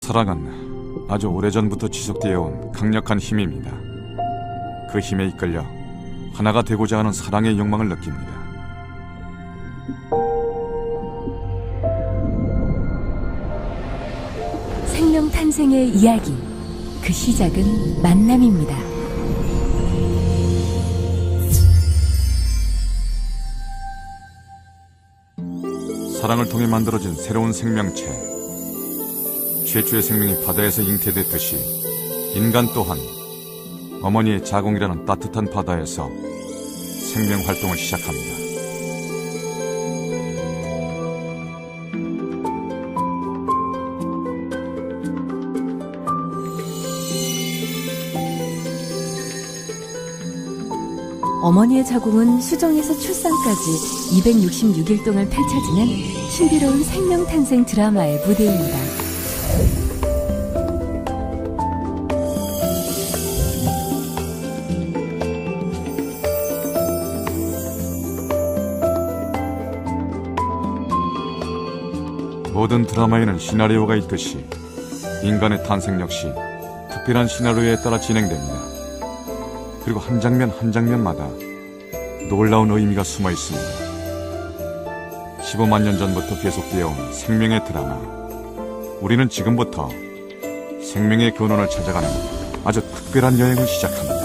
사랑은 아주 오래전부터 지속되어 온 강력한 힘입니다. 그 힘에 이끌려 하나가 되고자 하는 사랑의 욕망을 느낍니다. 생명 탄생의 이야기, 그 시작은 만남입니다. 사랑을 통해 만들어진 새로운 생명체. 최초의 생명이 바다에서 잉태됐듯이 인간 또한 어머니의 자궁이라는 따뜻한 바다에서 생명 활동을 시작합니다. 어머니의 자궁은 수정에서 출산까지 266일 동안 펼쳐지는 신비로운 생명 탄생 드라마의 무대입니다. 모든 드라마에는 시나리오가 있듯이 인간의 탄생 역시 특별한 시나리오에 따라 진행됩니다. 그리고 한 장면 한 장면마다 놀라운 의미가 숨어 있습니다. 15만 년 전부터 계속되어 온 생명의 드라마. 우리는 지금부터 생명의 근원을 찾아가는 아주 특별한 여행을 시작합니다.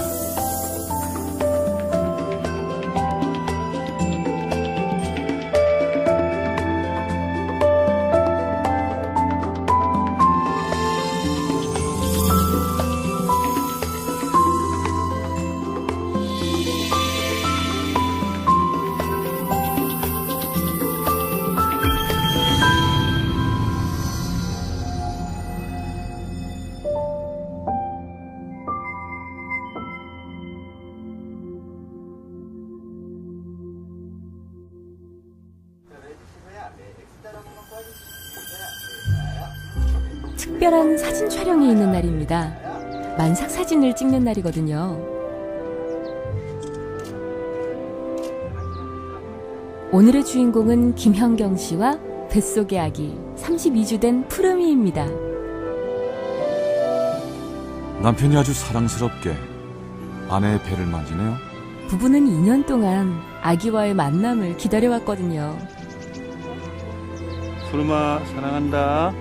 특별한 사진 촬영이 있는 날입니다. 만삭 사진을 찍는 날이거든요. 오늘의 주인공은 김현경 씨와 뱃속의 아기 32주 된 푸르미입니다. 남편이 아주 사랑스럽게 아내의 배를 만지네요. 부부는 2년 동안 아기와의 만남을 기다려왔거든요. 푸르마 사랑한다.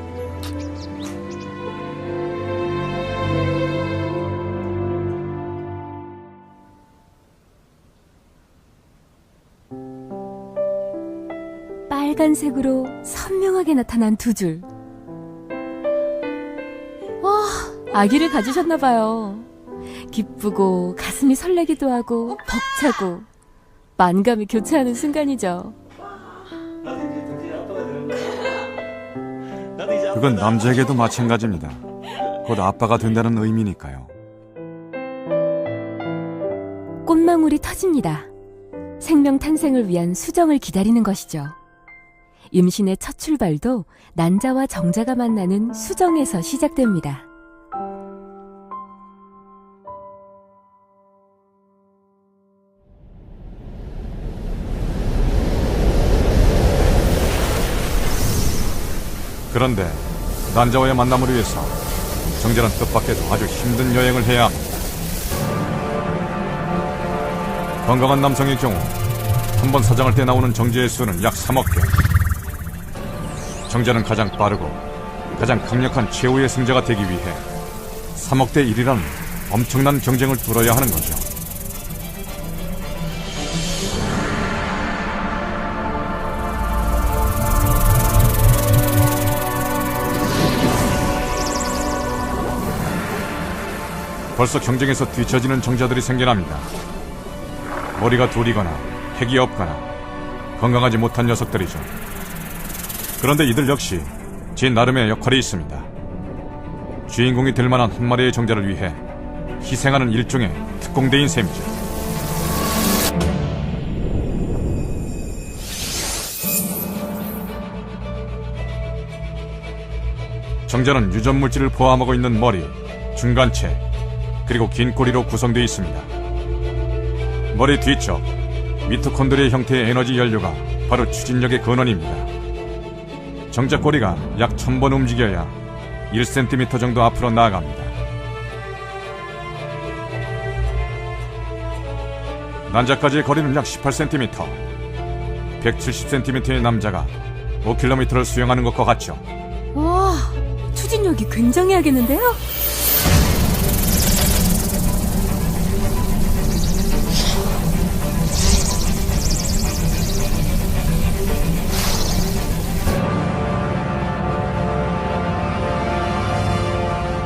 빨간색으로 선명하게 나타난 두 줄. 와, 아기를 가지셨나봐요. 기쁘고 가슴이 설레기도 하고 벅차고 만감이 교차하는 순간이죠. 그건 남자에게도 마찬가지입니다. 곧 아빠가 된다는 의미니까요. 꽃망울이 터집니다. 생명 탄생을 위한 수정을 기다리는 것이죠. 임신의 첫 출발도 난자와 정자가 만나는 수정에서 시작됩니다. 그런데 난자와의 만남을 위해서 정자는 뜻밖에도 아주 힘든 여행을 해야 합니다. 건강한 남성의 경우 한 번 사장할 때 나오는 정제의 수는 약 3억 개. 정자는 가장 빠르고 가장 강력한 최후의 승자가 되기 위해 3억 대 1이라는 엄청난 경쟁을 뚫어야 하는 거죠. 벌써 경쟁에서 뒤처지는 정자들이 생겨납니다. 머리가 둘이거나 핵이 없거나 건강하지 못한 녀석들이죠. 그런데 이들 역시 제 나름의 역할이 있습니다. 주인공이 될 만한 한 마리의 정자를 위해 희생하는 일종의 특공대인 셈이죠. 정자는 유전물질을 포함하고 있는 머리, 중간체, 그리고 긴 꼬리로 구성되어 있습니다. 머리 뒤쪽, 미토콘드리아 형태의 에너지 연료가 바로 추진력의 근원입니다. 정자 꼬리가 약 1000번 움직여야 1cm 정도 앞으로 나아갑니다. 난자까지의 거리는 약 18cm. 170cm의 남자가 5km를 수영하는 것과 같죠. 와, 추진력이 굉장히 하겠는데요?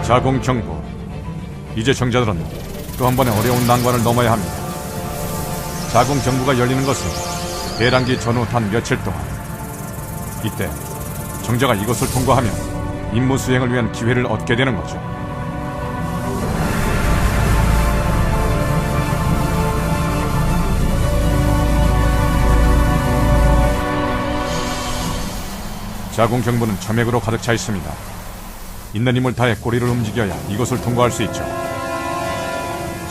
자공 경보. 이제 정자들은 또 한 번의 어려운 난관을 넘어야 합니다. 자공 경보가 열리는 것은 배란기 전후 단 며칠 동안. 이때 정자가 이것을 통과하면 임무 수행을 위한 기회를 얻게 되는 거죠. 자공 경보는 점액으로 가득 차 있습니다. 있는 힘을 다해 꼬리를 움직여야 이것을 통과할 수 있죠.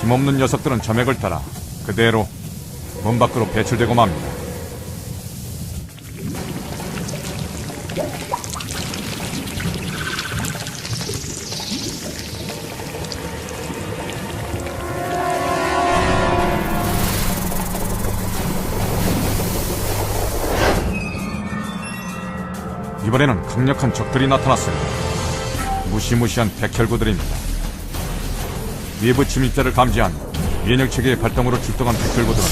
힘없는 녀석들은 점액을 따라 그대로 몸 밖으로 배출되고 맙니다. 이번에는 강력한 적들이 나타났습니다. 무시무시한 백혈구들입니다. 외부 침입자를 감지한 면역체계의 발동으로 출동한 백혈구들은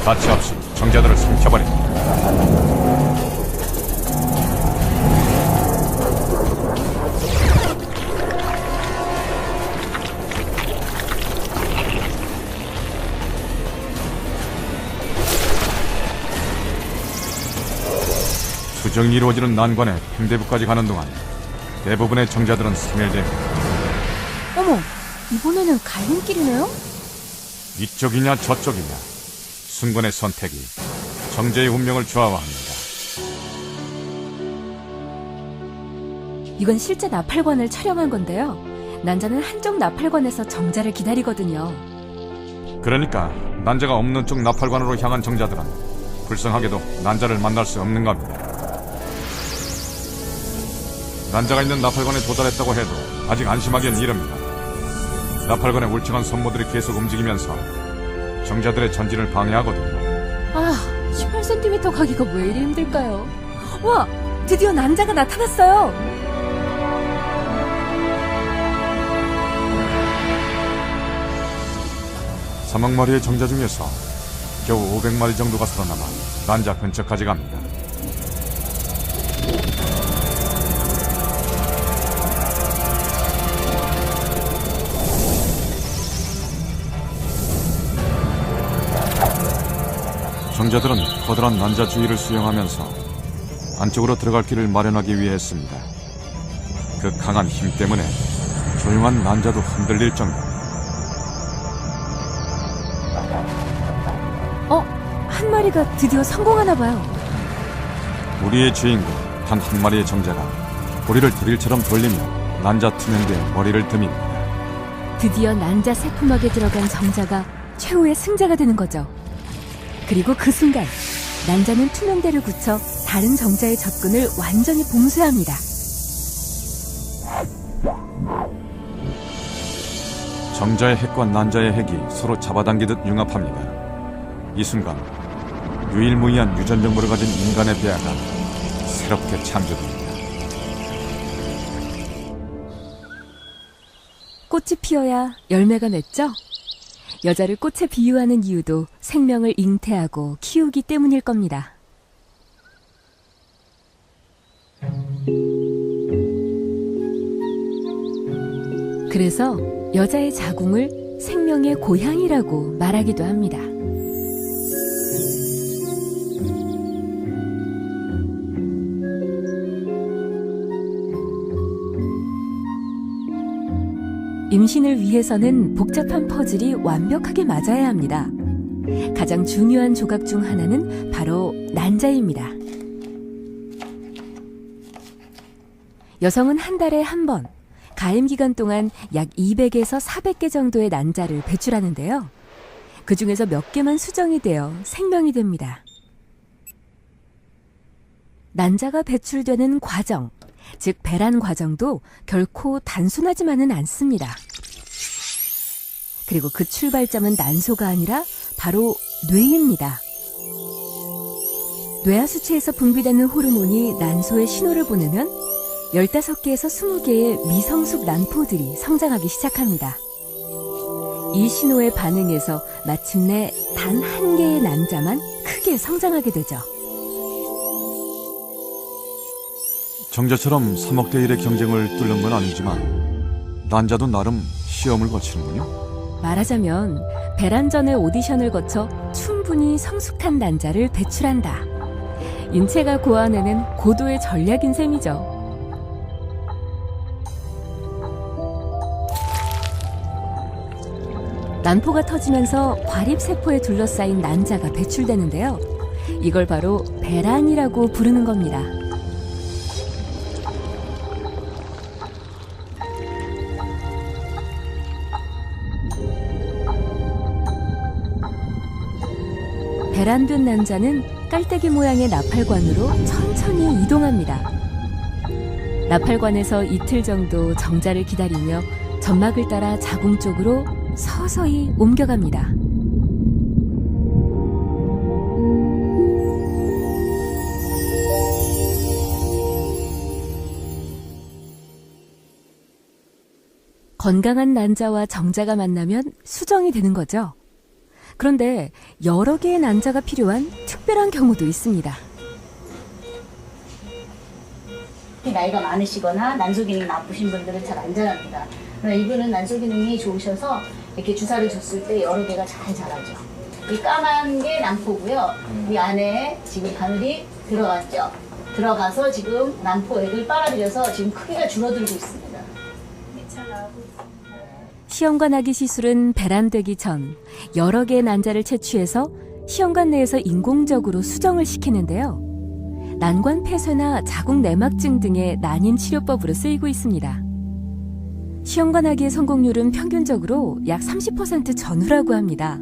가차없이 정자들을 삼켜버립니다. 수정이 이루어지는 난관에 팽대부까지 가는 동안 대부분의 정자들은 소멸됩니다. 어머, 이번에는 갈림길이네요? 이쪽이냐 저쪽이냐 순간의 선택이 정자의 운명을 좌우합니다. 이건 실제 나팔관을 촬영한 건데요. 난자는 한쪽 나팔관에서 정자를 기다리거든요. 그러니까 난자가 없는 쪽 나팔관으로 향한 정자들은 불쌍하게도 난자를 만날 수 없는 겁니다. 난자가 있는 나팔관에 도달했다고 해도 아직 안심하기엔 이릅니다. 나팔관의 울창한 손모들이 계속 움직이면서 정자들의 전진을 방해하거든요. 아, 18cm 가기가 왜 이리 힘들까요? 와, 드디어 난자가 나타났어요. 사막 마리의 정자 중에서 겨우 500마리 정도가 살아남아 난자 근처까지 갑니다. 정자들은 커다란 난자 주위를 수영하면서 안쪽으로 들어갈 길을 마련하기 위해 했습니다. 그 강한 힘 때문에 조용한 난자도 흔들릴 정도. 한 마리가 드디어 성공하나 봐요. 우리의 주인공 단 한 마리의 정자가 고리를 드릴처럼 돌리며 난자 투명대에 머리를 듭니다. 드디어 난자 세포막에 들어간 정자가 최후의 승자가 되는 거죠. 그리고 그 순간 난자는 투명대를 굳혀 다른 정자의 접근을 완전히 봉쇄합니다. 정자의 핵과 난자의 핵이 서로 잡아당기듯 융합합니다. 이 순간 유일무이한 유전 정보를 가진 인간의 배아가 새롭게 창조됩니다. 꽃이 피어야 열매가 맺죠? 여자를 꽃에 비유하는 이유도 생명을 잉태하고 키우기 때문일 겁니다. 그래서 여자의 자궁을 생명의 고향이라고 말하기도 합니다. 임신을 위해서는 복잡한 퍼즐이 완벽하게 맞아야 합니다. 가장 중요한 조각 중 하나는 바로 난자입니다. 여성은 한 달에 한 번, 가임 기간 동안 약 200에서 400개 정도의 난자를 배출하는데요. 그 중에서 몇 개만 수정이 되어 생명이 됩니다. 난자가 배출되는 과정, 즉 배란 과정도 결코 단순하지만은 않습니다. 그리고 그 출발점은 난소가 아니라 바로 뇌입니다. 뇌하수체에서 분비되는 호르몬이 난소에 신호를 보내면 15개에서 20개의 미성숙 난포들이 성장하기 시작합니다. 이 신호에 반응해서 마침내 단 한 개의 난자만 크게 성장하게 되죠. 정자처럼 3억 대 1의 경쟁을 뚫는 건 아니지만 난자도 나름 시험을 거치는군요. 말하자면 배란 전의 오디션을 거쳐 충분히 성숙한 난자를 배출한다. 인체가 고안해낸 고도의 전략인 셈이죠. 난포가 터지면서 과립세포에 둘러싸인 난자가 배출되는데요. 이걸 바로 배란이라고 부르는 겁니다. 배란된 난자는 깔때기 모양의 나팔관으로 천천히 이동합니다. 나팔관에서 이틀 정도 정자를 기다리며 점막을 따라 자궁 쪽으로 서서히 옮겨갑니다. 건강한 난자와 정자가 만나면 수정이 되는 거죠. 그런데 여러 개의 난자가 필요한 특별한 경우도 있습니다. 나이가 많으시거나 난소 기능이 나쁘신 분들은 잘 안 자랍니다. 그러나 이분은 난소 기능이 좋으셔서 이렇게 주사를 줬을 때 여러 개가 잘 자라죠. 이 까만 게 난포고요. 이 안에 지금 바늘이 들어갔죠. 들어가서 지금 난포액을 빨아들여서 지금 크기가 줄어들고 있습니다. 시험관 하기 시술은 배란되기 전 여러 개의 난자를 채취해서 시험관 내에서 인공적으로 수정을 시키는데요. 난관 폐쇄나 자궁 내막증 등의 난임 치료법으로 쓰이고 있습니다. 시험관 하기의 성공률은 평균적으로 약 30% 전후라고 합니다.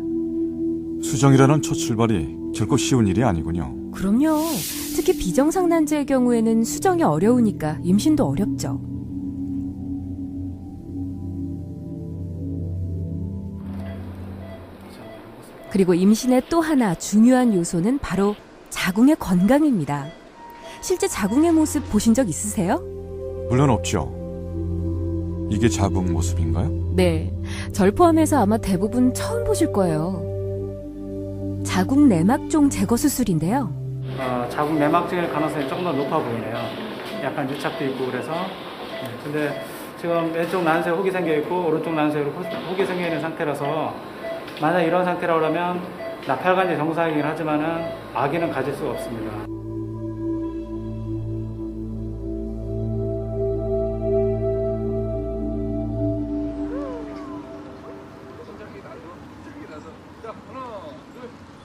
수정이라는 첫 출발이 결코 쉬운 일이 아니군요. 그럼요. 특히 비정상 난자의 경우에는 수정이 어려우니까 임신도 어렵죠. 그리고 임신의 또 하나 중요한 요소는 바로 자궁의 건강입니다. 실제 자궁의 모습 보신 적 있으세요? 물론 없죠. 이게 자궁 모습인가요? 네, 절 포함해서 아마 대부분 처음 보실 거예요. 자궁 내막종 제거 수술인데요. 자궁 내막증일 가능성이 조금 더 높아 보이네요. 약간 유착도 있고 그래서. 근데 지금 왼쪽 난소에 혹이 생겨 있고 오른쪽 난소에 혹이 생겨 있는 상태라서 만약 이런 상태라고 하면 나팔관이 정상이긴 하지만은 아기는 가질 수가 없습니다.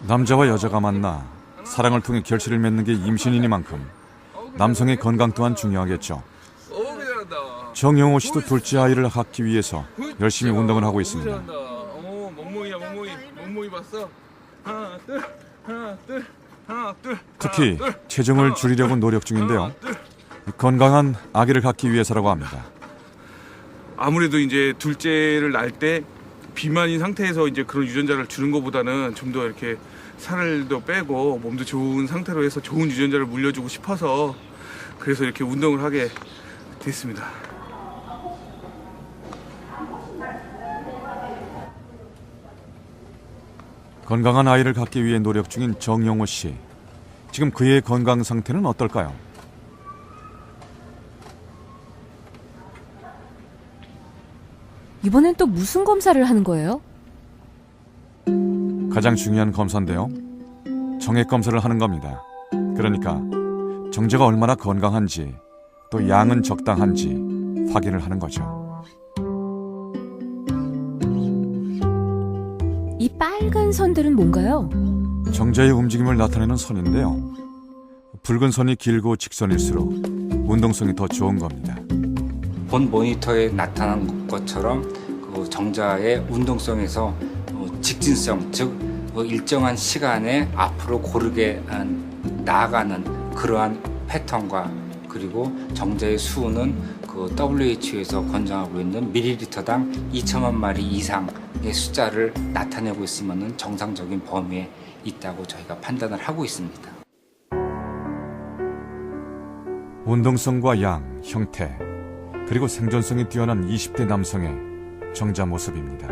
남자와 여자가 만나 사랑을 통해 결실을 맺는 게 임신이니만큼 남성의 건강 또한 중요하겠죠. 정영호 씨도 둘째 아이를 갖기 위해서 열심히 운동을 하고 있습니다. 몸무이 봤어? 하나 둘 특히 체중을 줄이려고 노력 중인데요. 건강한 아기를 갖기 위해서라고 합니다. 아무래도 이제 둘째를 낳을 때 비만인 상태에서 이제 그런 유전자를 주는 것보다는 좀 더 이렇게 살을 더 빼고 몸도 좋은 상태로 해서 좋은 유전자를 물려주고 싶어서 그래서 이렇게 운동을 하게 됐습니다. 건강한 아이를 갖기 위해 노력 중인 정영호 씨. 지금 그의 건강 상태는 어떨까요? 이번엔 또 무슨 검사를 하는 거예요? 가장 중요한 검사인데요. 정액 검사를 하는 겁니다. 그러니까 정제가 얼마나 건강한지 또 양은 적당한지 확인을 하는 거죠. 이 빨간 선들은 뭔가요? 정제의 움직임을 나타내는 선인데요. 붉은 선이 길고 직선일수록 운동성이 더 좋은 겁니다. 본 모니터에 나타난 것처럼 그 정자의 운동성에서 직진성, 즉 일정한 시간에 앞으로 고르게 나아가는 그러한 패턴과 그리고 정자의 수는 그 WHO에서 권장하고 있는 밀리리터당 2천만 마리 이상의 숫자를 나타내고 있으면 정상적인 범위에 있다고 저희가 판단을 하고 있습니다. 운동성과 양, 형태, 그리고 생존성이 뛰어난 20대 남성의 정자 모습입니다.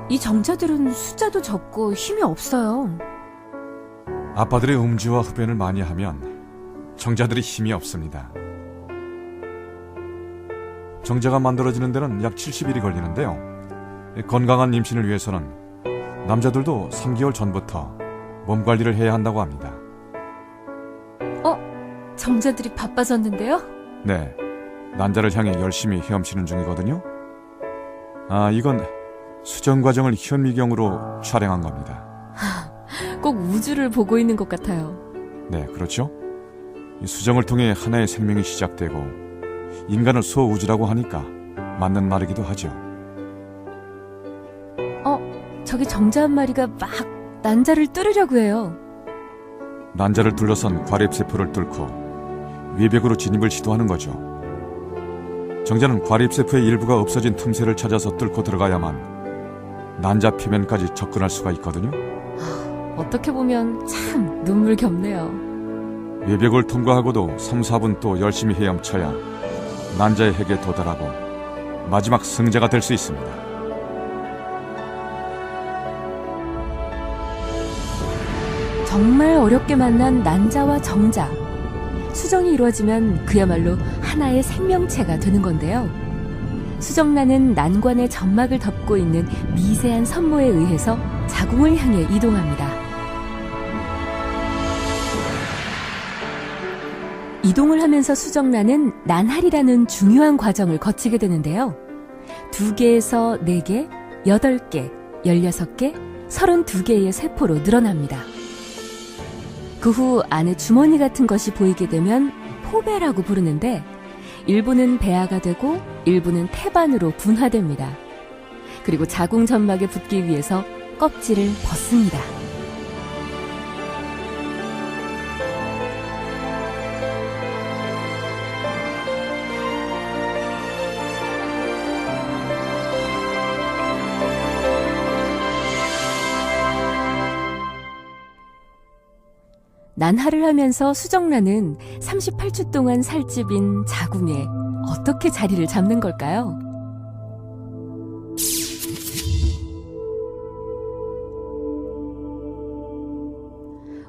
이 정자들은 숫자도 적고 힘이 없어요. 아빠들의 음주와 흡연을 많이 하면 정자들이 힘이 없습니다. 정자가 만들어지는 데는 약 70일이 걸리는데요. 건강한 임신을 위해서는 남자들도 3개월 전부터 몸 관리를 해야 한다고 합니다. 정자들이 바빠졌는데요? 네, 난자를 향해 열심히 헤엄치는 중이거든요. 이건 수정 과정을 현미경으로 촬영한 겁니다. 꼭 우주를 보고 있는 것 같아요. 네, 그렇죠. 이 수정을 통해 하나의 생명이 시작되고 인간을 소우주라고 하니까 맞는 말이기도 하죠. 저기 정자 한 마리가 막 난자를 뚫으려고 해요. 난자를 둘러선 과립세포를 뚫고 외벽으로 진입을 시도하는 거죠. 정자는 과립세포의 일부가 없어진 틈새를 찾아서 뚫고 들어가야만 난자 표면까지 접근할 수가 있거든요. 어떻게 보면 참 눈물겹네요. 외벽을 통과하고도 3, 4분 또 열심히 헤엄쳐야 난자의 핵에 도달하고 마지막 승자가 될 수 있습니다. 정말 어렵게 만난 난자와 정자. 수정이 이루어지면 그야말로 하나의 생명체가 되는 건데요. 수정란은 난관의 점막을 덮고 있는 미세한 선모에 의해서 자궁을 향해 이동합니다. 이동을 하면서 수정란은 난할이라는 중요한 과정을 거치게 되는데요. 2개에서 4개, 8개, 16개, 32개의 세포로 늘어납니다. 그 후 안에 주머니 같은 것이 보이게 되면 포배라고 부르는데 일부는 배아가 되고 일부는 태반으로 분화됩니다. 그리고 자궁 점막에 붙기 위해서 껍질을 벗습니다. 난하를 하면서 수정란은 38주 동안 살집인 자궁에 어떻게 자리를 잡는 걸까요?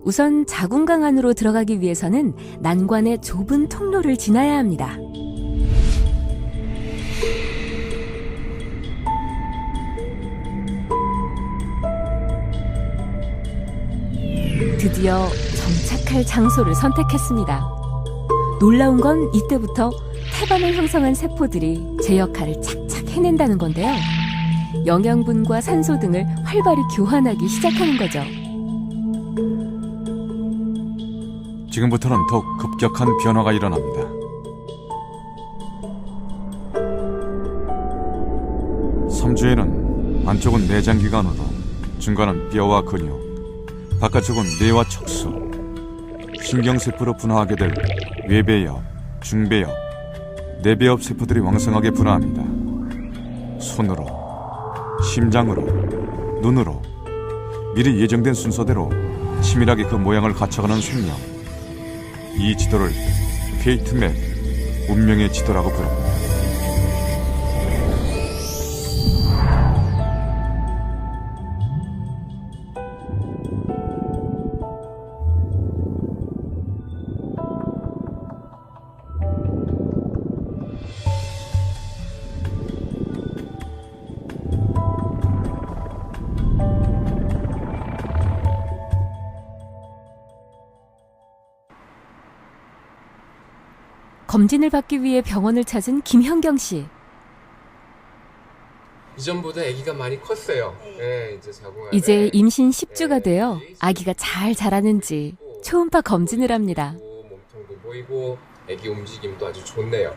우선 자궁강 안으로 들어가기 위해서는 난관의 좁은 통로를 지나야 합니다. 드디어 정착할 장소를 선택했습니다. 놀라운 건 이때부터 태반을 형성한 세포들이 제 역할을 착착 해낸다는 건데요. 영양분과 산소 등을 활발히 교환하기 시작하는 거죠. 지금부터는 더욱 급격한 변화가 일어납니다. 삼주에는 안쪽은 내장기관으로, 중간은 뼈와 근육, 바깥쪽은 뇌와 척수, 신경세포로 분화하게 될 외배엽, 중배엽, 내배엽 세포들이 왕성하게 분화합니다. 손으로, 심장으로, 눈으로 미리 예정된 순서대로 치밀하게 그 모양을 갖춰가는 생명. 이 지도를 페이트 맵, 운명의 지도라고 부릅니다. 검진을 받기 위해 병원을 찾은 김현경 씨. 이전보다 아기가 많이 컸어요. 네, 이제 자궁 안에 이제 임신 10주가 되어 아기가 잘 자라는지 초음파 검진을 합니다. 몸통도 보이고 아기 움직임도 아주 좋네요.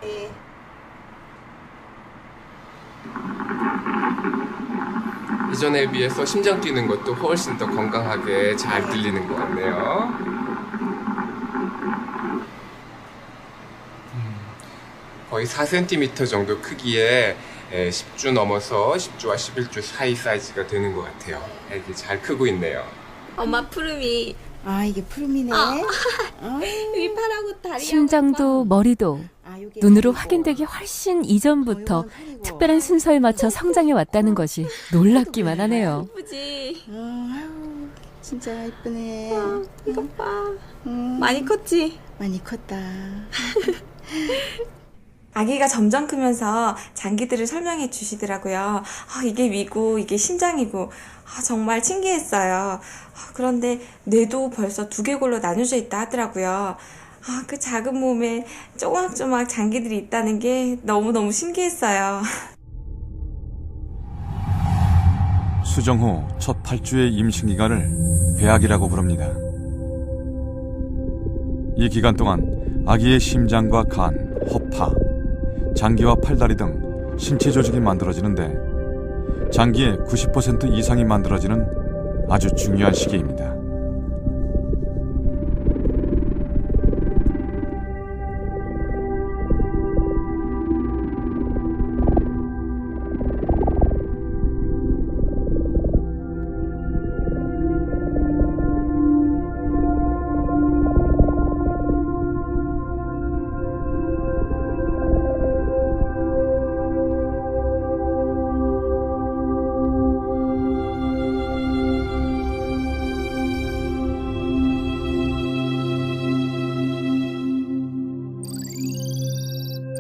이전에 비해서 심장 뛰는 것도 훨씬 더 건강하게 잘 들리는 것 같네요. 거의 4cm 정도 크기에 10주 넘어서 10주와 11주 사이 사이즈가 되는 것 같아요. 애기 잘 크고 있네요. 엄마 푸름이 아, 이게 푸름이네. 여기 팔하고 다리 심장도 머리도 눈으로 확인되기 훨씬 이전부터 특별한 순서에 맞춰 성장해 왔다는 것이 놀랍기만 하네요. 예쁘지? 아유, 진짜 예쁘네. 이것 봐. 많이 컸지? 많이 컸다. 아기가 점점 크면서 장기들을 설명해 주시더라고요. 이게 위고 이게 심장이고 정말 신기했어요. 그런데 뇌도 벌써 두개골로 나뉘어져 있다 하더라고요. 그 작은 몸에 조각조각 장기들이 있다는 게 너무너무 신기했어요. 수정 후 첫 8주의 임신 기간을 배악이라고 부릅니다. 이 기간 동안 아기의 심장과 간, 허파, 장기와 팔다리 등 신체 조직이 만들어지는데 장기의 90% 이상이 만들어지는 아주 중요한 시기입니다.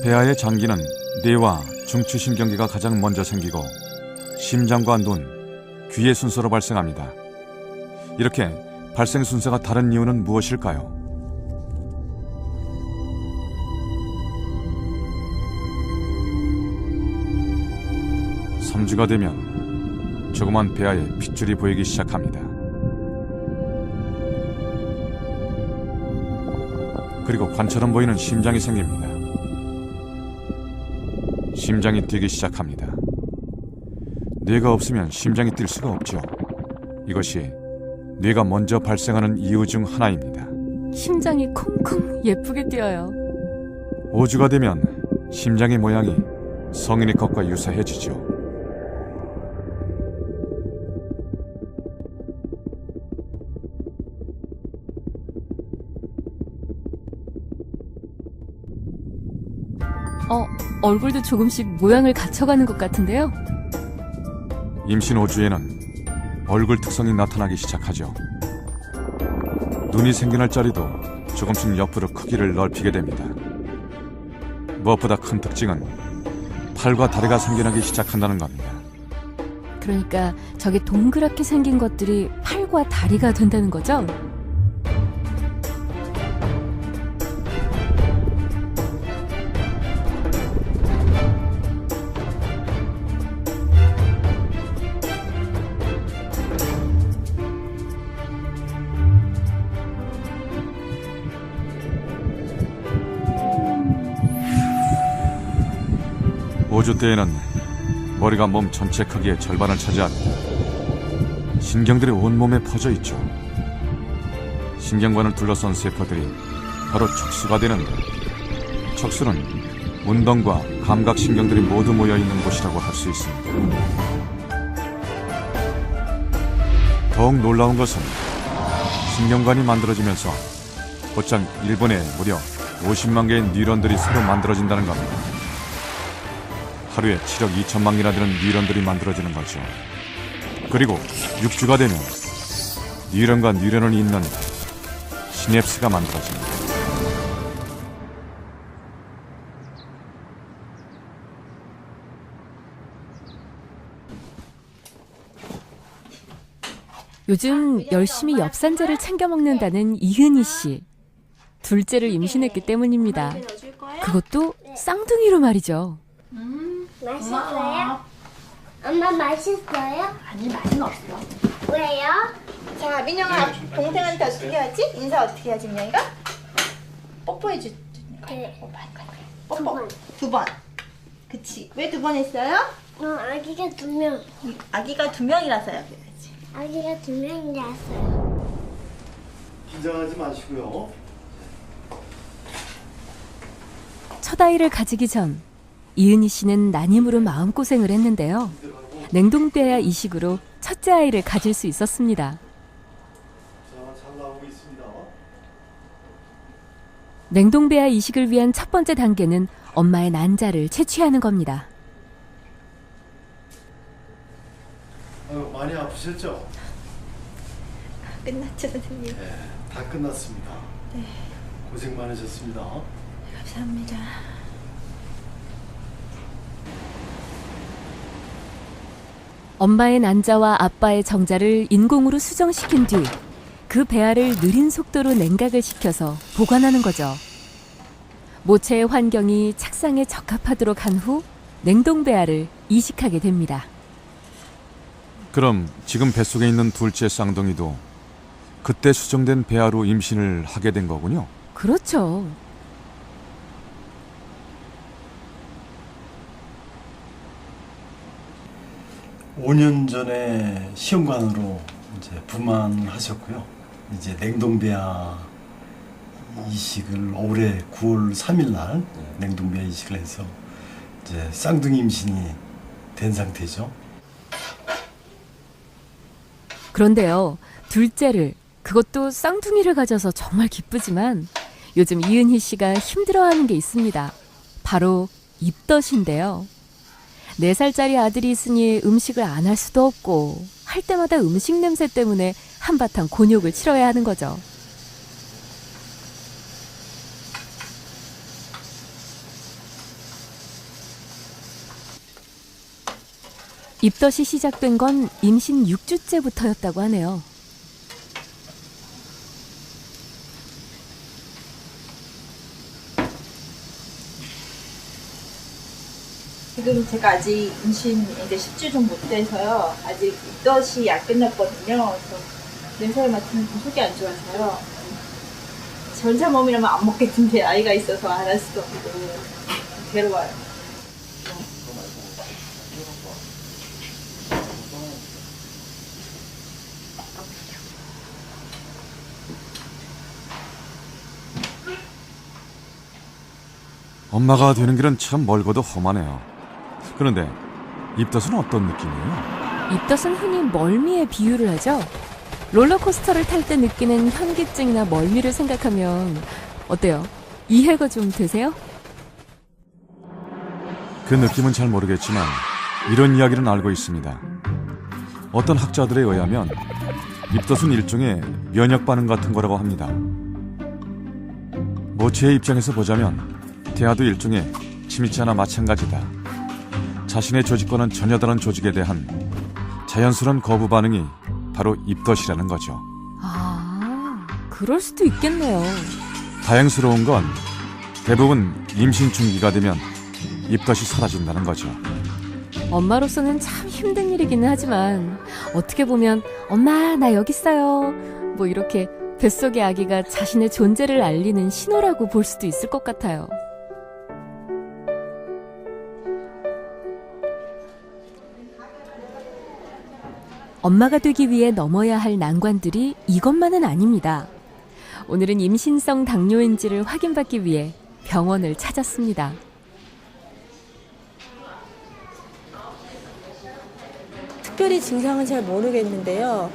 배아의 장기는 뇌와 중추신경계가 가장 먼저 생기고 심장과 눈, 귀의 순서로 발생합니다. 이렇게 발생 순서가 다른 이유는 무엇일까요? (3주가) 되면 조그만 배아에 핏줄이 보이기 시작합니다. 그리고 관처럼 보이는 심장이 생깁니다. 심장이 뛰기 시작합니다. 뇌가 없으면 심장이 뛸 수가 없죠. 이것이 뇌가 먼저 발생하는 이유 중 하나입니다. 심장이 콩콩 예쁘게 뛰어요. 5주가 되면 심장의 모양이 성인의 것과 유사해지죠. 얼굴도 조금씩 모양을 갖춰가는 것 같은데요. 임신 5주에는 얼굴 특성이 나타나기 시작하죠. 눈이 생겨날 자리도 조금씩 옆으로 크기를 넓히게 됩니다. 무엇보다 큰 특징은 팔과 다리가 생겨나기 시작한다는 겁니다. 그러니까 저게 동그랗게 생긴 것들이 팔과 다리가 된다는 거죠? (5주) 때에는 머리가 몸 전체 크기의 절반을 차지합니다. 신경들이 온몸에 퍼져 있죠. 신경관을 둘러싼 세포들이 바로 척수가 되는데, 척수는 운동과 감각신경들이 모두 모여있는 곳이라고 할 수 있습니다. 더욱 놀라운 것은 신경관이 만들어지면서 곧장 1분에 무려 50만 개의 뉴런들이 새로 만들어진다는 겁니다. 하루에 7억 2천만 개나 되는 뉴런들이 만들어지는 거죠. 그리고 6주가 되면 뉴런과 뉴런을 잇는 시냅스가 만들어집니다. 요즘 열심히 엽산제를 챙겨 먹는다는 이은희 씨. 둘째를 임신했기 때문입니다. 그것도 쌍둥이로 말이죠. 맛있어요? 엄마 맛있어요? 아니, 맛은 없어. 왜요? 자, 민영아, 동생한테 어떻게 하지? 인사 어떻게 하지, 민영이가? 뽀뽀해줘. 네. 뽀뽀. 두 번. 그치. 왜 2번 했어요? 아기가 2명. 아기가 2명이라서요. 그래야지. 아기가 2명이라서요. 긴장하지 마시고요. 첫 아이를 가지기 전 이은희 씨는 난임으로 마음고생을 했는데요. 냉동배아 이식으로 첫째 아이를 가질 수 있었습니다. 자, 잘 나오고 있습니다. 냉동배아 이식을 위한 첫 번째 단계는 엄마의 난자를 채취하는 겁니다. 아유, 많이 아프셨죠? 끝났죠, 선생님. 네, 다 끝났습니다. 네. 고생 많으셨습니다. 감사합니다. 엄마의 난자와 아빠의 정자를 인공으로 수정시킨 뒤 그 배아를 느린 속도로 냉각을 시켜서 보관하는 거죠. 모체의 환경이 착상에 적합하도록 한 후 냉동 배아를 이식하게 됩니다. 그럼 지금 뱃속에 있는 둘째 쌍둥이도 그때 수정된 배아로 임신을 하게 된 거군요. 그렇죠. 오 년 전에 시험관으로 이제 부만하셨고요. 이제 냉동배아 이식을 올해 9월 3일 날 냉동배아 이식을 해서 이제 쌍둥이 임신이 된 상태죠. 그런데요, 둘째를, 그것도 쌍둥이를 가져서 정말 기쁘지만 요즘 이은희 씨가 힘들어하는 게 있습니다. 바로 입덧인데요. 4살짜리 아들이 있으니 음식을 안 할 수도 없고 할 때마다 음식 냄새 때문에 한바탕 곤욕을 치러야 하는 거죠. 입덧이 시작된 건 임신 6주째부터였다고 하네요. 지금 제가 아직 임신 이제 10주 좀 못 돼서요. 아직 입덧이 안 끝났거든요. 그래서 냄새를 맡으면 좀 속이 안 좋아서요. 전체 몸이라면 안 먹겠는데 아이가 있어서 안 할 수도 없고 괴로워요. 엄마가 되는 길은 참 멀고도 험하네요. 그런데 입덧은 어떤 느낌이에요? 입덧은 흔히 멀미에 비유를 하죠. 롤러코스터를 탈 때 느끼는 현기증이나 멀미를 생각하면 어때요? 이해가 좀 되세요? 그 느낌은 잘 모르겠지만 이런 이야기는 알고 있습니다. 어떤 학자들에 의하면 입덧은 일종의 면역 반응 같은 거라고 합니다. 모체의 입장에서 보자면 태아도 일종의 침입자나 마찬가지다. 자신의 조직과는 전혀 다른 조직에 대한 자연스러운 거부 반응이 바로 입덧이라는 거죠. 아, 그럴 수도 있겠네요. 다행스러운 건 대부분 임신 중기가 되면 입덧이 사라진다는 거죠. 엄마로서는 참 힘든 일이기는 하지만 어떻게 보면 엄마 나 여기 있어요 뭐 이렇게 뱃속의 아기가 자신의 존재를 알리는 신호라고 볼 수도 있을 것 같아요. 엄마가 되기 위해 넘어야 할 난관들이 이것만은 아닙니다. 오늘은 임신성 당뇨인지를 확인받기 위해 병원을 찾았습니다. 특별히 증상은 잘 모르겠는데요.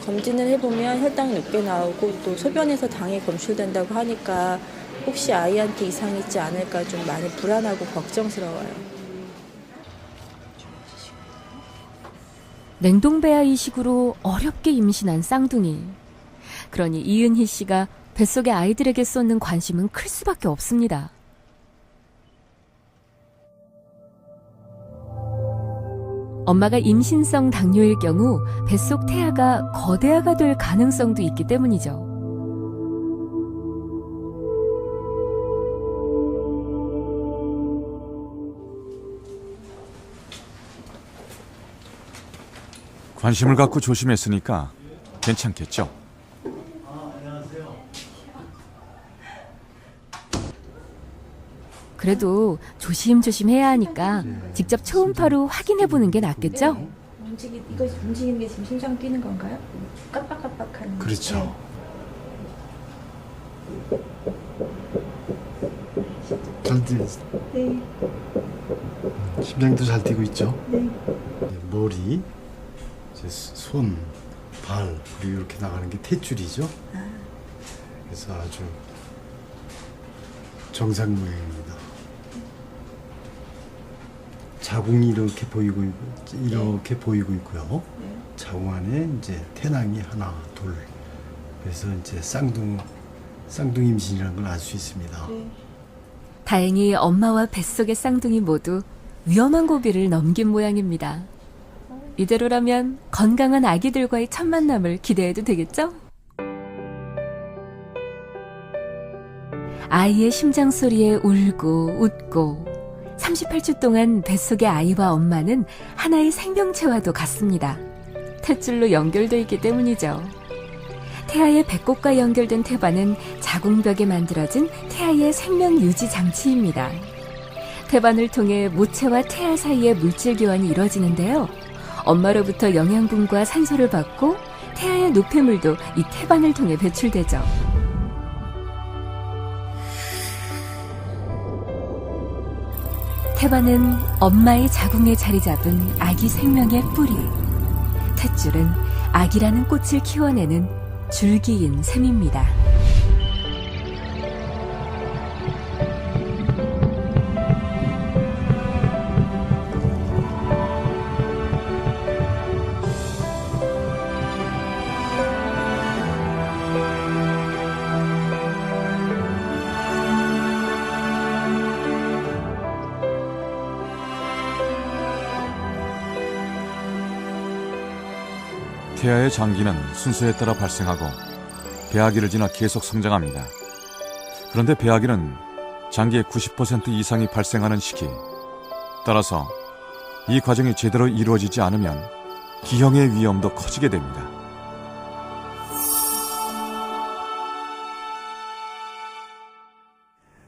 검진을 해보면 혈당이 높게 나오고 또 소변에서 당이 검출된다고 하니까 혹시 아이한테 이상이 있지 않을까 좀 많이 불안하고 걱정스러워요. 냉동배아 이식으로 어렵게 임신한 쌍둥이. 그러니 이은희 씨가 뱃속의 아이들에게 쏟는 관심은 클 수밖에 없습니다. 엄마가 임신성 당뇨일 경우 뱃속 태아가 거대아가 될 가능성도 있기 때문이죠. 관심을 갖고 조심했으니까 괜찮겠죠? 그래도 조심조심 해야 하니까 직접 초음파로 확인해 보는 게 낫겠죠? 이거 움직이는 게 지금 심장 뛰는 건가요? 깜빡깜빡하는. 그렇죠. 잘 뛰. 네. 심장도 잘 뛰고 있죠. 네. 머리, 이제 손, 발 그리고 이렇게 나가는 게 탯줄이죠. 그래서 아주 정상 모양입니다. 자궁이 이렇게 보이고 보이고 있고요. 자궁 안에 이제 태낭이 하나, 둘. 그래서 이제 쌍둥 임신이라는 걸 알 수 있습니다. 다행히 엄마와 뱃속의 쌍둥이 모두 위험한 고비를 넘긴 모양입니다. 이대로라면 건강한 아기들과의 첫 만남을 기대해도 되겠죠? 아이의 심장 소리에 울고 웃고 38주 동안 뱃속의 아이와 엄마는 하나의 생명체와도 같습니다. 탯줄로 연결되어 있기 때문이죠. 태아의 배꼽과 연결된 태반은 자궁벽에 만들어진 태아의 생명 유지 장치입니다. 태반을 통해 모체와 태아 사이의 물질 교환이 이루어지는데요. 엄마로부터 영양분과 산소를 받고 태아의 노폐물도 이 태반을 통해 배출되죠. 태반은 엄마의 자궁에 자리 잡은 아기 생명의 뿌리. 탯줄은 아기라는 꽃을 키워내는 줄기인 셈입니다. 태아의 장기는 순서에 따라 발생하고 배아기를 지나 계속 성장합니다. 그런데 배아기는 장기의 90% 이상이 발생하는 시기, 따라서 이 과정이 제대로 이루어지지 않으면 기형의 위험도 커지게 됩니다.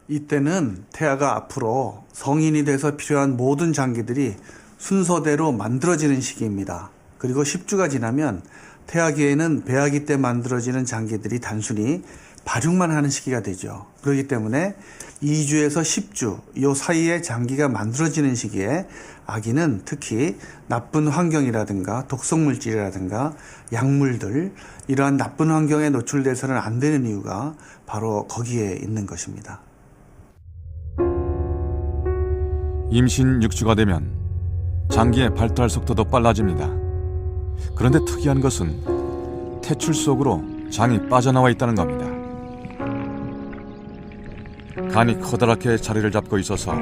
이때는 태아가 앞으로 성인이 돼서 필요한 모든 장기들이 순서대로 만들어지는 시기입니다. 그리고 10주가 지나면 태아기에는 배아기 때 만들어지는 장기들이 단순히 발육만 하는 시기가 되죠. 그렇기 때문에 2주에서 10주 이 사이에 장기가 만들어지는 시기에 아기는 특히 나쁜 환경이라든가 독성물질이라든가 약물들, 이러한 나쁜 환경에 노출돼서는 안 되는 이유가 바로 거기에 있는 것입니다. 임신 6주가 되면 장기의 발달 속도도 빨라집니다. 그런데 특이한 것은 탯줄 속으로 장이 빠져나와 있다는 겁니다. 간이 커다랗게 자리를 잡고 있어서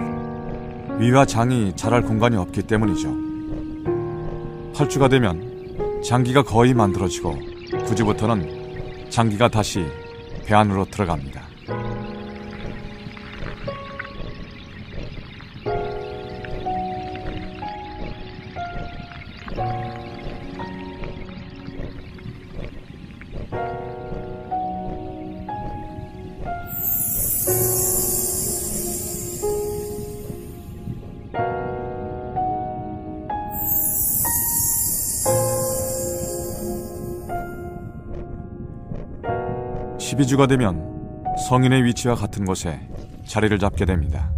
위와 장이 자랄 공간이 없기 때문이죠. 8주가 되면 장기가 거의 만들어지고 9주부터는 장기가 다시 배 안으로 들어갑니다. (12주가) 되면 성인의 위치와 같은 곳에 자리를 잡게 됩니다.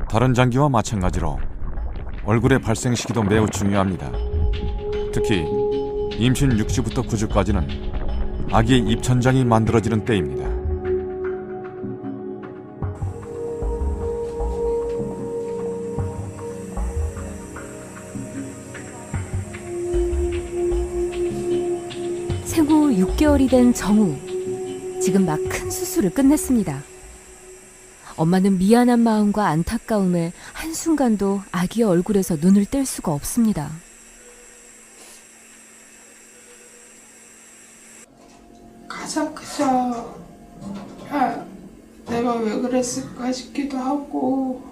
다른 장기와 마찬가지로 얼굴의 발생 시기도 매우 중요합니다. 특히 임신 6주부터 9주까지는 아기의 입천장이 만들어지는 때입니다. 생후 6개월이 된 정우. 지금 막 큰 수술을 끝냈습니다. 엄마는 미안한 마음과 안타까움에 한순간도 아기의 얼굴에서 눈을 뗄 수가 없습니다. 가장 크죠. 내가 왜 그랬을까 싶기도 하고,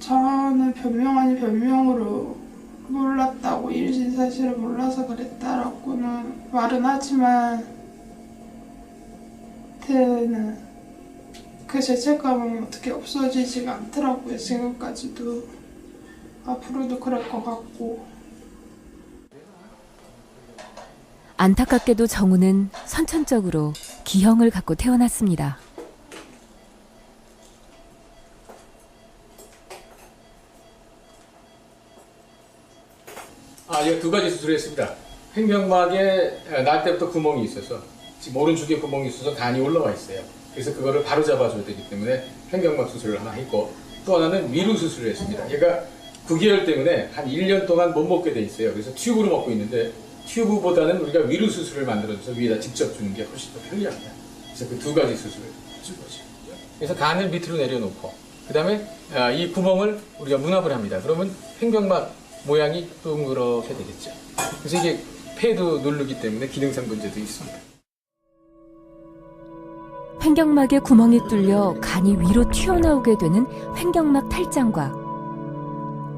저는 변명 아닌 변명으로 몰랐다고, 임신 사실을 몰라서 그랬다라고는 말은 하지만 태는 그 죄책감은 어떻게 없어지지가 않더라고요. 지금까지도. 앞으로도 그럴 것 같고. 안타깝게도 정우는 선천적으로 기형을 갖고 태어났습니다. 이거 두 가지 수술을 했습니다. 횡격막에 날 때부터 구멍이 있어서 지금 오른쪽에 구멍이 있어서 간이 올라와 있어요. 그래서 그거를 바로 잡아줘야 되기 때문에 횡격막 수술을 하나 했고, 또 하나는 위로 수술을 했습니다. 얘가 9개월 때문에 한 1년 동안 못 먹게 돼 있어요. 그래서 튜브로 먹고 있는데 튜브보다는 우리가 위로 수술을 만들어서 위에다 직접 주는 게 훨씬 더 편리합니다. 그래서 그 두 가지 수술을 해준 거죠. 그래서 간을 밑으로 내려놓고 그 다음에 이 구멍을 우리가 문합을 합니다. 그러면 횡격막 모양이 동그랗게 되겠죠. 그래서 이게 폐도 누르기 때문에 기능상 문제도 있습니다. 횡격막에 구멍이 뚫려 간이 위로 튀어나오게 되는 횡격막 탈장과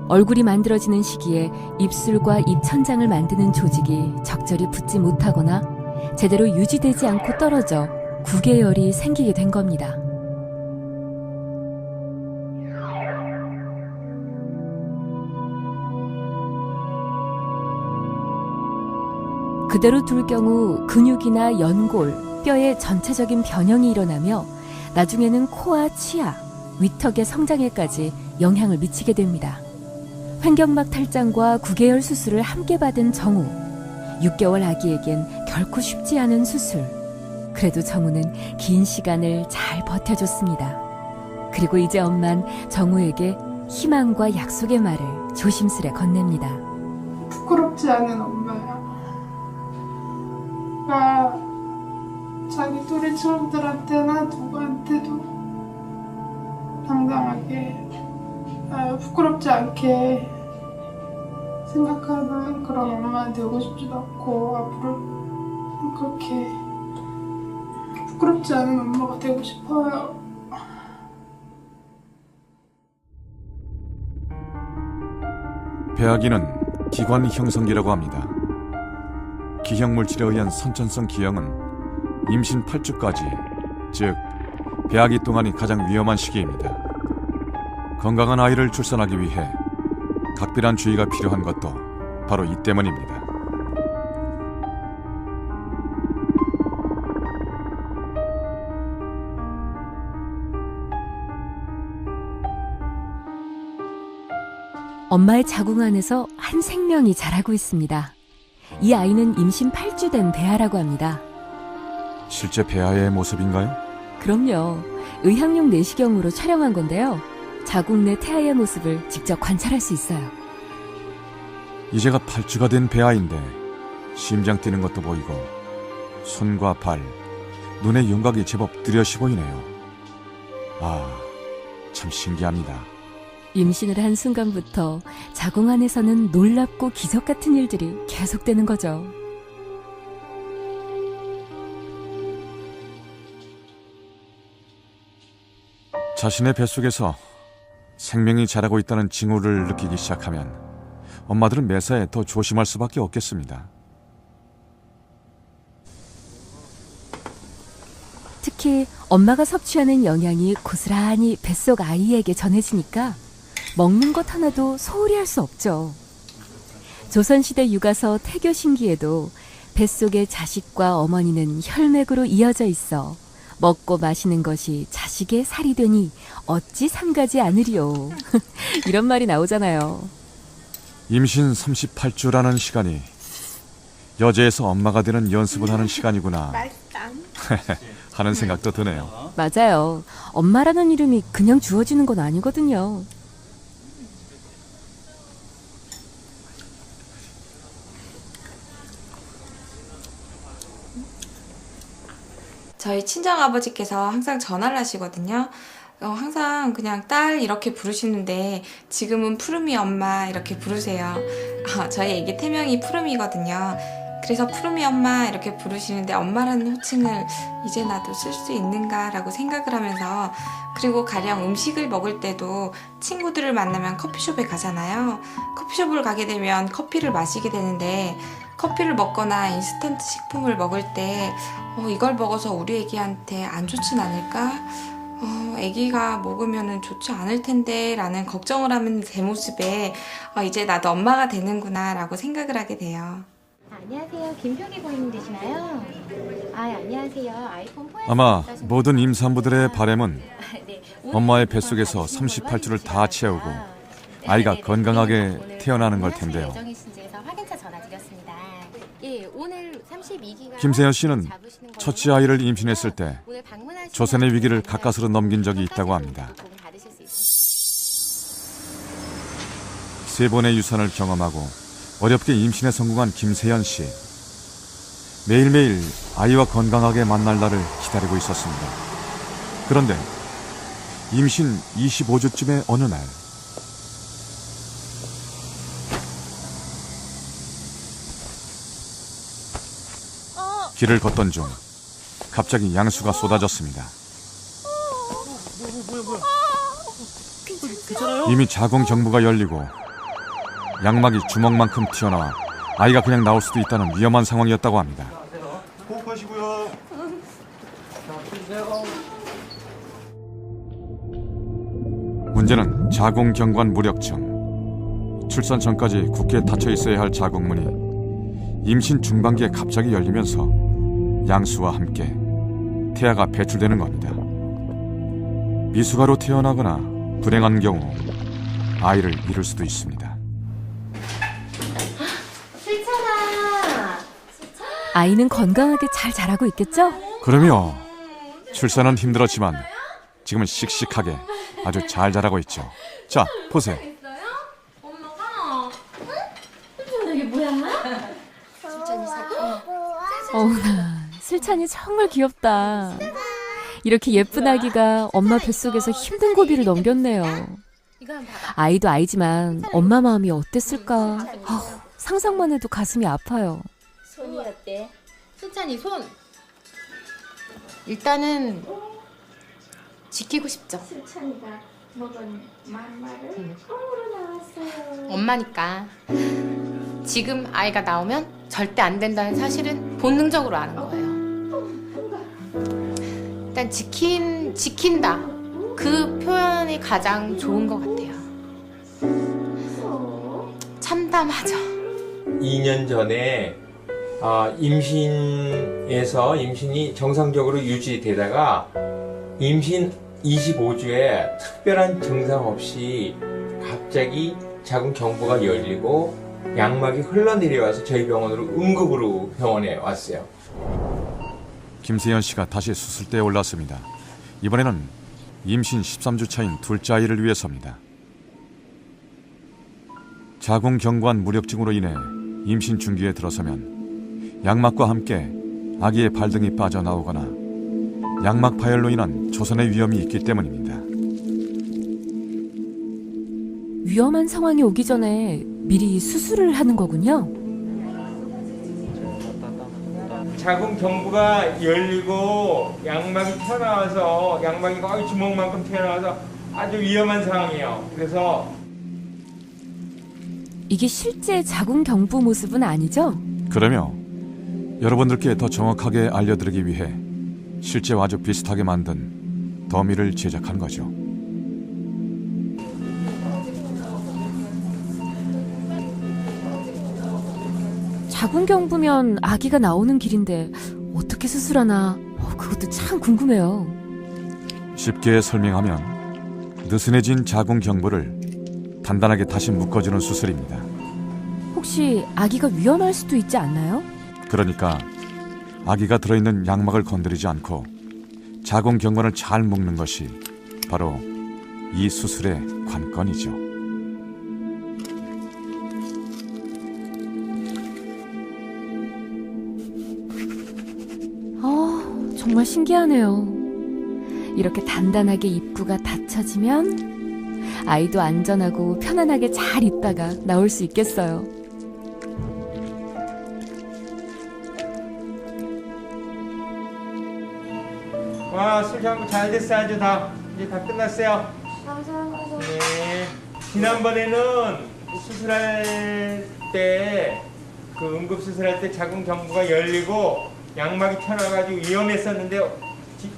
얼굴이 만들어지는 시기에 입술과 입천장을 만드는 조직이 적절히 붙지 못하거나 제대로 유지되지 않고 떨어져 구개열이 생기게 된 겁니다. 그대로 둘 경우 근육이나 연골, 뼈의 전체적인 변형이 일어나며 나중에는 코와 치아, 위턱의 성장에까지 영향을 미치게 됩니다. 횡격막 탈장과 구개열 수술을 함께 받은 정우. 6개월 아기에겐 결코 쉽지 않은 수술. 그래도 정우는 긴 시간을 잘 버텨줬습니다. 그리고 이제 엄만 정우에게 희망과 약속의 말을 조심스레 건넵니다. 부끄럽지 않은 엄마야. 자기 또래 친구들한테나 누구한테도 당당하게 부끄럽지 않게 생각하는 그런 엄마 되고 싶지도 않고, 앞으로 그렇게 부끄럽지 않은 엄마가 되고 싶어요. 배아기는 기관 형성기라고 합니다. 기형물질에 의한 선천성 기형은 임신 8주까지, 즉 배아기 동안이 가장 위험한 시기입니다. 건강한 아이를 출산하기 위해 각별한 주의가 필요한 것도 바로 이 때문입니다. 엄마의 자궁 안에서 한 생명이 자라고 있습니다. 이 아이는 임신 8주 된 배아라고 합니다. 실제 배아의 모습인가요? 그럼요. 의학용 내시경으로 촬영한 건데요. 자궁 내 태아의 모습을 직접 관찰할 수 있어요. 이제가 8주가 된 배아인데 심장 뛰는 것도 보이고 손과 발, 눈의 윤곽이 제법 뚜렷이 보이네요. 참 신기합니다. 임신을 한 순간부터 자궁 안에서는 놀랍고 기적 같은 일들이 계속되는 거죠. 자신의 뱃속에서 생명이 자라고 있다는 징후를 느끼기 시작하면 엄마들은 매사에 더 조심할 수밖에 없겠습니다. 특히 엄마가 섭취하는 영양이 고스란히 뱃속 아이에게 전해지니까 먹는 것 하나도 소홀히 할 수 없죠. 조선시대 육아서 태교신기에도 뱃속의 자식과 어머니는 혈맥으로 이어져 있어 먹고 마시는 것이 자식의 살이 되니 어찌 삼가지 않으리요. 이런 말이 나오잖아요. 임신 38주라는 시간이 여자에서 엄마가 되는 연습을 하는 시간이구나 하는 생각도 드네요. 맞아요. 엄마라는 이름이 그냥 주어지는 건 아니거든요. 저희 친정아버지께서 항상 전화를 하시거든요. 항상 그냥 딸 이렇게 부르시는데 지금은 푸름이 엄마 이렇게 부르세요. 저희 애기 태명이 푸름이거든요. 그래서 푸르미 엄마 이렇게 부르시는데 엄마라는 호칭을 이제 나도 쓸 수 있는가라고 생각을 하면서, 그리고 가령 음식을 먹을 때도 친구들을 만나면 커피숍에 가잖아요. 커피숍을 가게 되면 커피를 마시게 되는데, 커피를 먹거나 인스턴트 식품을 먹을 때 이걸 먹어서 우리 애기한테 안 좋진 않을까? 애기가 먹으면 좋지 않을 텐데 라는 걱정을 하는 제 모습에 이제 나도 엄마가 되는구나 라고 생각을 하게 돼요. 안녕하세요. 김표기 고객님 되시나요? 안녕하세요. 아이폰 4S 아마 모든 임산부들의 바람은 네, 엄마의 뱃속에서 38주를 다 채우고 아이가 건강하게 태어나는 걸 텐데요. 예정이신지에서 확인차 전화드렸습니다. 예, 오늘 32기가 김세현 씨는 첫째 아이를 임신했을 때 조선의 위기를 가까스로 넘긴 적이 있다고 합니다. 3번의 유산을 경험하고 어렵게 임신에 성공한 김세현 씨. 매일매일 아이와 건강하게 만날 날을 기다리고 있었습니다. 그런데 임신 25주쯤의 어느 날 길을 걷던 중 갑자기 양수가 쏟아졌습니다. 이미 자궁 경부가 열리고 양막이 주먹만큼 튀어나와 아이가 그냥 나올 수도 있다는 위험한 상황이었다고 합니다. 호흡하시고요. 문제는 자궁 경관 무력증. 출산 전까지 굳게 닫혀 있어야 할 자궁문이 임신 중반기에 갑자기 열리면서 양수와 함께 태아가 배출되는 겁니다. 미숙아로 태어나거나 불행한 경우 아이를 잃을 수도 있습니다. 슬찬아. 아이는 건강하게 잘 자라고 있겠죠? 그럼요. 출산은 힘들었지만 지금은 씩씩하게 아주 잘 자라고 있죠. 자, 보세요. 이게 뭐야? 어머나, 슬찬이 정말 귀엽다. 이렇게 예쁜 아기가 엄마 뱃속에서 힘든 고비를 넘겼네요. 아이도 아이지만 엄마 마음이 어땠을까? 상상만 해도 가슴이 아파요. 손이 어때? 슬찬이 손. 일단은 지키고 싶죠. 슬찬이가 먹은 맘마를 콩으로 나왔어요. 엄마니까. 지금 아이가 나오면 절대 안 된다는 사실은 본능적으로 아는 거예요. 일단 지킨다. 그 표현이 가장 좋은 것 같아요. 참담하죠. 2년 전에 임신이 정상적으로 유지되다가 임신 25주에 특별한 증상 없이 갑자기 자궁 경부가 열리고 양막이 흘러내려와서 저희 병원으로 응급으로 병원에 왔어요. 김세현 씨가 다시 수술대에 올랐습니다. 이번에는 임신 13주 차인 둘째 아이를 위해서입니다. 자궁 경관 무력증으로 인해 임신 중기에 들어서면 양막과 함께 아기의 발등이 빠져나오거나 양막 파열로 인한 조선의 위험이 있기 때문입니다. 위험한 상황이 오기 전에 미리 수술을 하는 거군요. 자궁 경부가 열리고 양막이 튀어나와서 양막이 거의 주먹만큼 튀어나와서 아주 위험한 상황이에요. 그래서 이게 실제 자궁 경부 모습은 아니죠? 그러며 여러분들께 더 정확하게 알려드리기 위해 실제와 아주 비슷하게 만든 더미를 제작한 거죠. 자궁 경부면 아기가 나오는 길인데 어떻게 수술하나 그것도 참 궁금해요. 쉽게 설명하면 느슨해진 자궁 경부를 단단하게 다시 묶어주는 수술입니다. 혹시 아기가 위험할 수도 있지 않나요? 그러니까 아기가 들어있는 양막을 건드리지 않고 자궁 경관을 잘 묶는 것이 바로 이 수술의 관건이죠. 정말 신기하네요. 이렇게 단단하게 입구가 닫혀지면 아이도 안전하고 편안하게 잘 있다가 나올 수 있겠어요. 와, 수술 잘 됐어. 아주 다. 이제 다 끝났어요. 감사합니다. 네. 지난번에는 수술할 때, 그 응급수술할 때 자궁 경부가 열리고 양막이 튀어나와가지고 위험했었는데,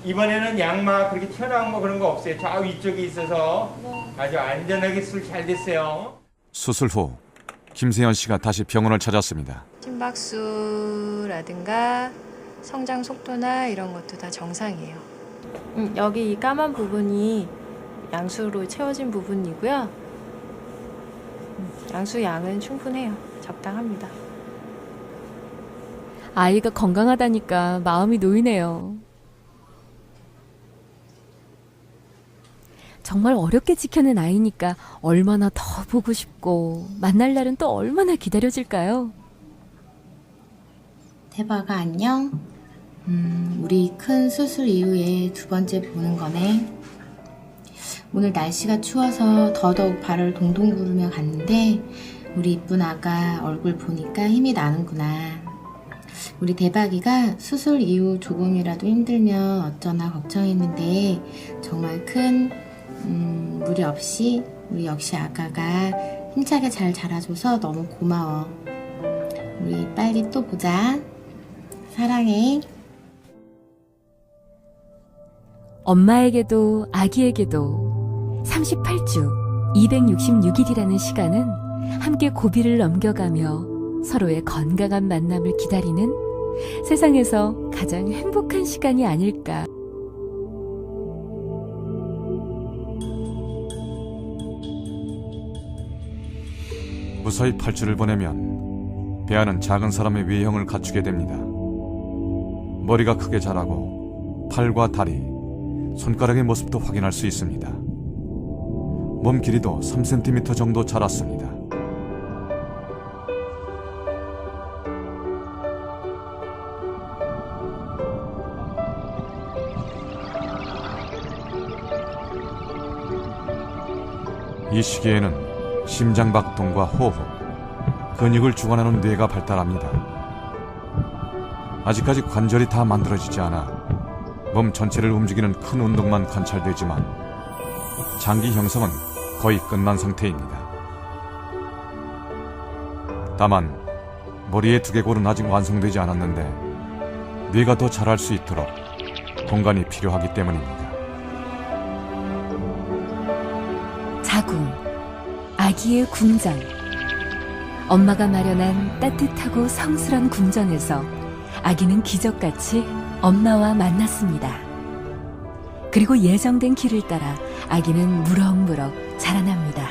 이번에는 양막 그렇게 튀어나온 거 그런 거 없어요. 저 위쪽에 있어서 아주 안전하게 수술 잘 됐어요. 수술 후 김세현 씨가 다시 병원을 찾았습니다. 심박수라든가 성장 속도나 이런 것도 다 정상이에요. 여기 이 까만 부분이 양수로 채워진 부분이고요. 양수 양은 충분해요. 적당합니다. 아이가 건강하다니까 마음이 놓이네요. 정말 어렵게 지켜낸 아이니까 얼마나 더 보고 싶고 만날 날은 또 얼마나 기다려질까요? 대박아 안녕. 우리 큰 수술 이후에 두 번째 보는 거네. 오늘 날씨가 추워서 더더욱 발을 동동 구르며 갔는데 우리 이쁜 아가 얼굴 보니까 힘이 나는구나. 우리 대박이가 수술 이후 조금이라도 힘들면 어쩌나 걱정했는데 정말 큰 무리 없이 우리 역시 아가가 힘차게 잘 자라줘서 너무 고마워. 우리 빨리 또 보자. 사랑해. 엄마에게도 아기에게도 38주 266일이라는 시간은 함께 고비를 넘겨가며 서로의 건강한 만남을 기다리는 세상에서 가장 행복한 시간이 아닐까. 무사히 8주를 보내면 배아는 작은 사람의 외형을 갖추게 됩니다. 머리가 크게 자라고 팔과 다리, 손가락의 모습도 확인할 수 있습니다. 몸 길이도 3cm 정도 자랐습니다. 이 시기에는 심장박동과 호흡, 근육을 주관하는 뇌가 발달합니다. 아직까지 관절이 다 만들어지지 않아 몸 전체를 움직이는 큰 운동만 관찰되지만 장기 형성은 거의 끝난 상태입니다. 다만 머리의 두개골은 아직 완성되지 않았는데 뇌가 더 자랄 수 있도록 공간이 필요하기 때문입니다. 자궁, 아기의 궁전. 엄마가 마련한 따뜻하고 성스런 궁전에서 아기는 기적같이 엄마와 만났습니다. 그리고 예정된 길을 따라 아기는 무럭무럭 자라납니다.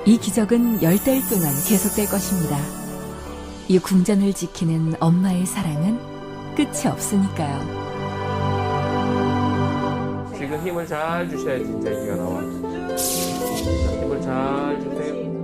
이 기적은 10달 동안 계속될 것입니다. 이 궁전을 지키는 엄마의 사랑은 끝이 없으니까요. 지금 힘을 잘 주셔야 진짜 아기가 나와. 힘을 잘 주세요.